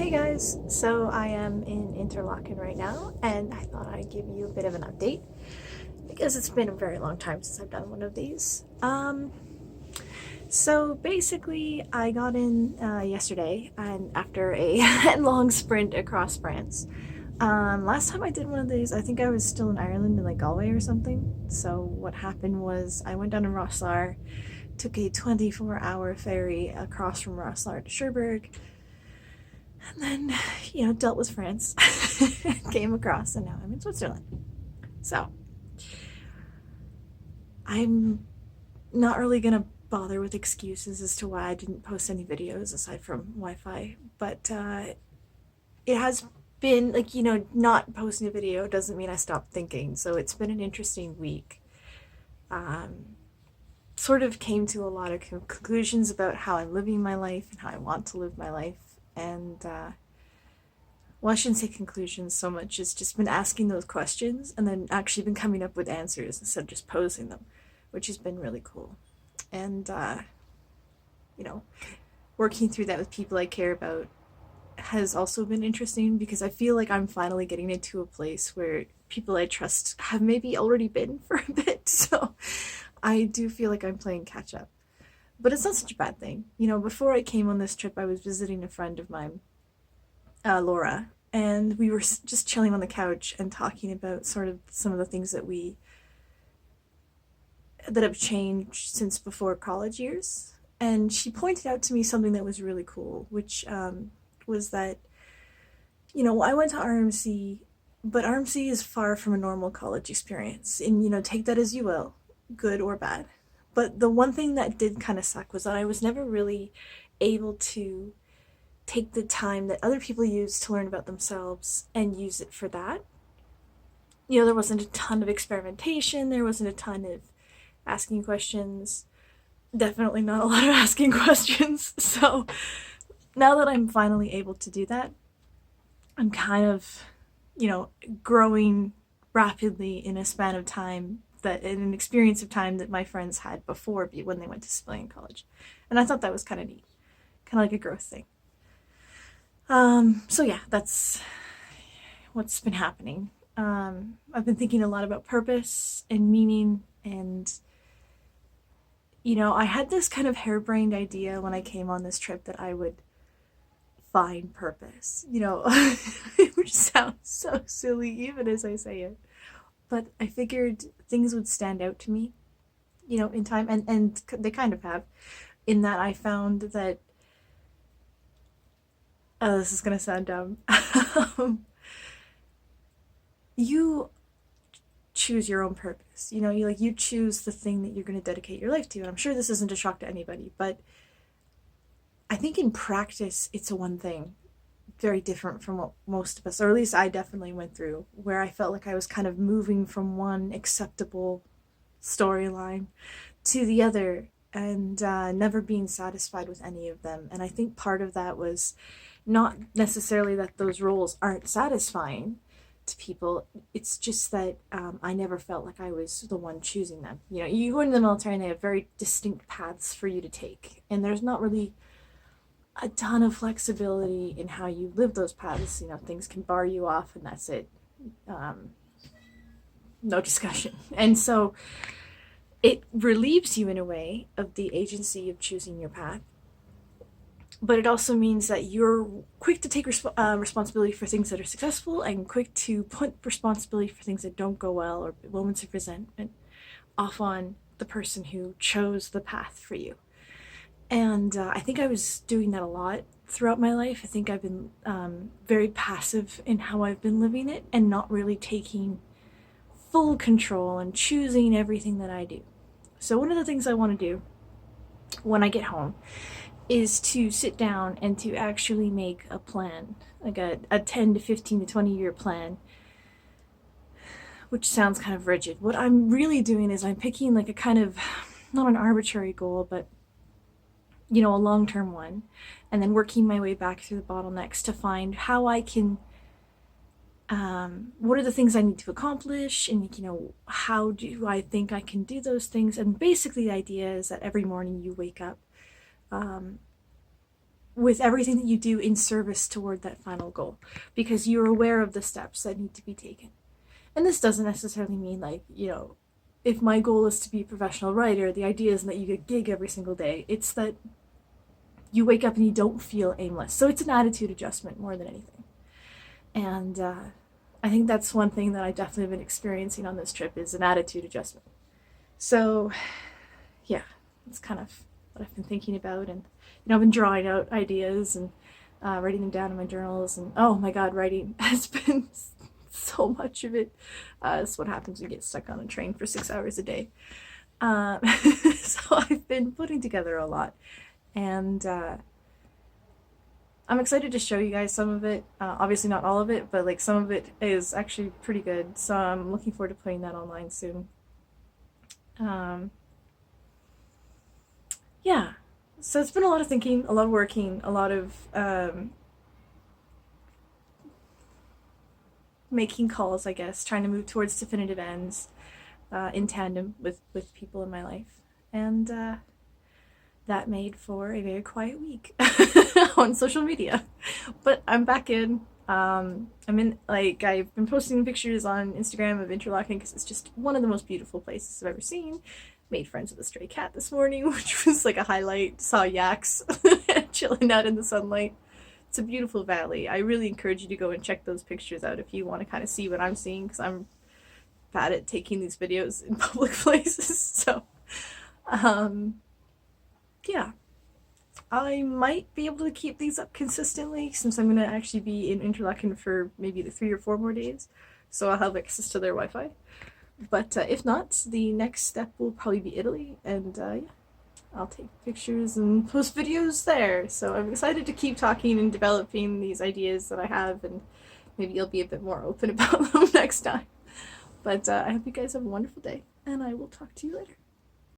Hey guys, so I am in Interlaken right now, and I thought I'd give you a bit of an update because it's been a very long time since I've done one of these. So basically, I got in yesterday, and after a long sprint across France. Last time I did one of these, I think I was still in Ireland in like Galway or something. So what happened was I went down to Rosslar, took a 24-hour ferry across from Rosslar to Cherbourg, and then, dealt with France, came across, and now I'm in Switzerland. So, I'm not really gonna bother with excuses as to why I didn't post any videos aside from Wi Fi, but it has been like, not posting a video doesn't mean I stopped thinking, so it's been an interesting week. Sort of came to a lot of conclusions about how I'm living my life and how I want to live my life, and well, I shouldn't say conclusions so much. It's just been asking those questions and then actually been coming up with answers instead of just posing them, which has been really cool. And, you know, working through that with people I care about has also been interesting because I feel like I'm finally getting into a place where people I trust have maybe already been for a bit. So I do feel like I'm playing catch up. But it's not such a bad thing. Before I came on this trip, I was visiting a friend of mine, Laura, and we were just chilling on the couch and talking about sort of some of the things that have changed since before college years. And she pointed out to me something that was really cool, which was that I went to RMC, but RMC is far from a normal college experience, and take that as you will, good or bad. But the one thing that did kind of suck was that I was never really able to take the time that other people use to learn about themselves and use it for that. There wasn't a ton of experimentation, there wasn't a ton of asking questions, definitely not a lot of asking questions. So now that I'm finally able to do that, I'm kind of, growing rapidly in a span of time that in an experience of time that my friends had before when they went to civilian college. And I thought that was kind of neat, kind of like a growth thing. So yeah, that's what's been happening. I've been thinking a lot about purpose and meaning, and I had this kind of harebrained idea when I came on this trip that I would find purpose, which sounds so silly even as I say it. But I figured things would stand out to me, in time, and they kind of have, in that I found that, oh, this is gonna sound dumb. You choose your own purpose. You choose the thing that you're going to dedicate your life to. And I'm sure this isn't a shock to anybody, but I think in practice it's a one thing very different from what most of us, or at least I definitely went through, where I felt like I was kind of moving from one acceptable storyline to the other, and never being satisfied with any of them. And I think part of that was not necessarily that those roles aren't satisfying to people. It's just that I never felt like I was the one choosing them. You go into the military and they have very distinct paths for you to take, and there's not really a ton of flexibility in how you live those paths. Things can bar you off, and that's it. No discussion. And so it relieves you in a way of the agency of choosing your path, but it also means that you're quick to take responsibility for things that are successful and quick to put responsibility for things that don't go well or moments of resentment off on the person who chose the path for you. And I think I was doing that a lot throughout my life. I think I've been very passive in how I've been living it and not really taking full control and choosing everything that I do. So one of the things I want to do when I get home is to sit down and to actually make a plan, like a 10 to 15 to 20-year plan, which sounds kind of rigid. What I'm really doing is I'm picking like a kind of, not an arbitrary goal, but a long-term one, and then working my way back through the bottlenecks to find how I can, what are the things I need to accomplish, and how do I think I can do those things. And basically the idea is that every morning you wake up with everything that you do in service toward that final goal, because you're aware of the steps that need to be taken. And this doesn't necessarily mean like, if my goal is to be a professional writer, the idea isn't that you get a gig every single day. It's that you wake up and you don't feel aimless. So it's an attitude adjustment more than anything. And I think that's one thing that I definitely have been experiencing on this trip is an attitude adjustment. So yeah, it's kind of what I've been thinking about. And I've been drawing out ideas and writing them down in my journals. And oh my god, writing has been so much of it. It's what happens when you get stuck on a train for 6 hours a day. So I've been putting together a lot. And I'm excited to show you guys some of it. Obviously not all of it, but like some of it is actually pretty good. So I'm looking forward to putting that online soon. Yeah. So it's been a lot of thinking, a lot of working, a lot of making calls, I guess, trying to move towards definitive ends in tandem with people in my life. And that made for a very quiet week on social media. But I'm back in. I'm in, like, I've been posting pictures on Instagram of Interlaken because it's just one of the most beautiful places I've ever seen. Made friends with a stray cat this morning, which was like a highlight. Saw yaks chilling out in the sunlight. It's a beautiful valley. I really encourage you to go and check those pictures out if you want to kind of see what I'm seeing, because I'm bad at taking these videos in public places. So, yeah. I might be able to keep these up consistently since I'm going to actually be in Interlaken for maybe 3 or 4 more days. So I'll have access to their Wi-Fi. But if not, the next step will probably be Italy, and yeah, I'll take pictures and post videos there. So I'm excited to keep talking and developing these ideas that I have, and maybe you'll be a bit more open about them next time. But I hope you guys have a wonderful day, and I will talk to you later.